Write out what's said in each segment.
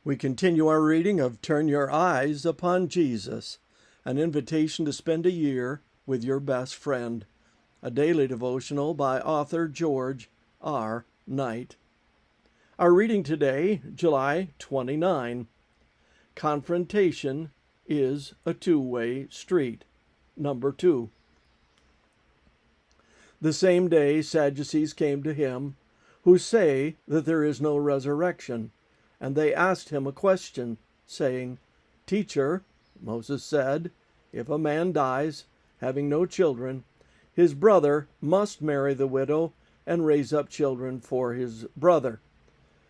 We continue our reading of Turn Your Eyes Upon Jesus, an invitation to spend a year with your best friend, a daily devotional by author George R. Knight. Our reading today, July 29. Confrontation is a two-way street. Number 2. The same day Sadducees came to him, who say that there is no resurrection. And they asked him a question, saying, Teacher, Moses said, if a man dies, having no children, his brother must marry the widow and raise up children for his brother.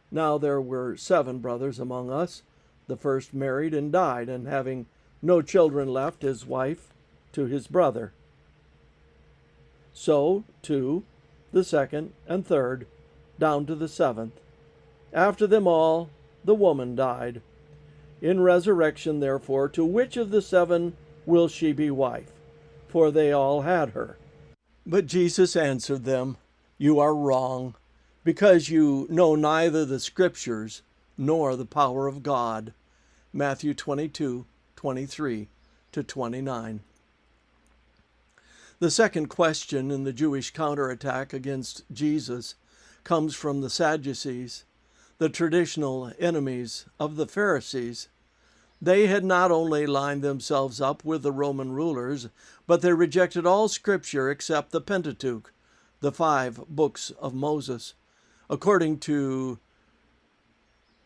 Now there were 7 brothers among us. The first married and died, and having no children left his wife to his brother. So, too, the second and third, down to the 7th. After them all, the woman died. In resurrection, therefore, to which of the 7 will she be wife? For they all had her. But Jesus answered them, You are wrong, because you know neither the Scriptures nor the power of God. Matthew 22:23-29. The second question in the Jewish counterattack against Jesus comes from the Sadducees, the traditional enemies of the Pharisees. They had not only lined themselves up with the Roman rulers, but they rejected all Scripture except the Pentateuch, the 5 books of Moses. According to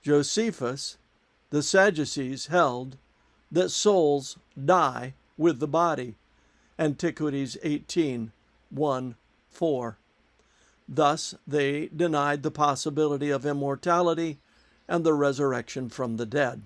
Josephus, the Sadducees held that souls die with the body. Antiquities 18:1-4. Thus, they denied the possibility of immortality and the resurrection from the dead.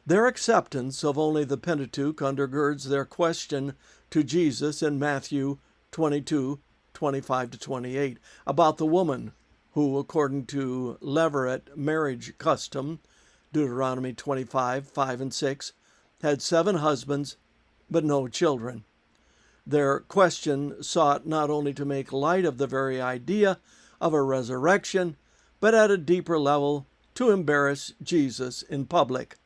Their acceptance of only the Pentateuch undergirds their question to Jesus in Matthew 22:25-28 about the woman who, according to Levirate marriage custom, Deuteronomy 25:5-6, had 7 husbands but no children. Their question sought not only to make light of the very idea of a resurrection, but at a deeper level to embarrass Jesus in public.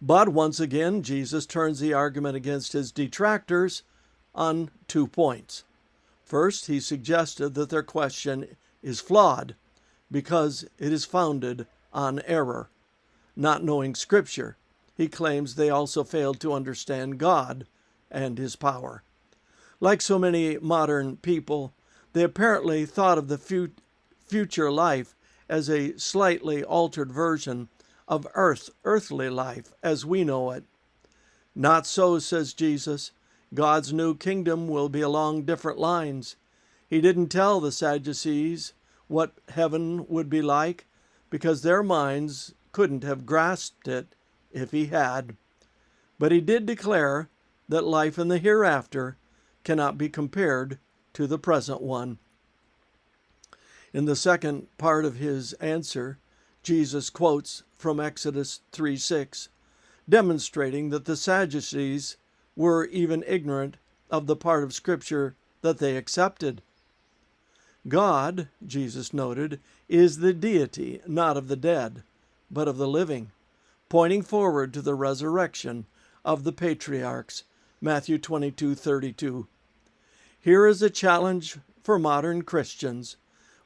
But once again, Jesus turns the argument against his detractors on 2 points. First, he suggested that their question is flawed because it is founded on error. Not knowing Scripture, he claims they also failed to understand God and his power. Like so many modern people, they apparently thought of the future life as a slightly altered version of earthly life as we know it. Not so, says Jesus. God's new kingdom will be along different lines. He didn't tell the Sadducees what heaven would be like because their minds couldn't have grasped it if he had. But he did declare that life in the hereafter cannot be compared to the present one. In the second part of his answer, Jesus quotes from Exodus 3:6, demonstrating that the Sadducees were even ignorant of the part of Scripture that they accepted. God, Jesus noted, is the deity not of the dead, but of the living, pointing forward to the resurrection of the patriarchs, Matthew 22:32. Here is a challenge for modern Christians.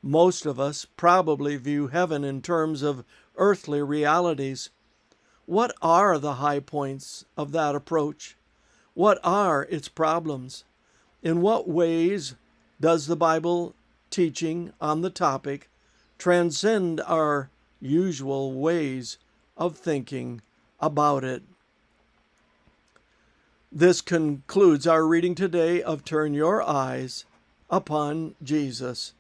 Most of us probably view heaven in terms of earthly realities. What are the high points of that approach? What are its problems? In what ways does the Bible teaching on the topic transcend our usual ways of thinking about it? This concludes our reading today of Turn Your Eyes Upon Jesus.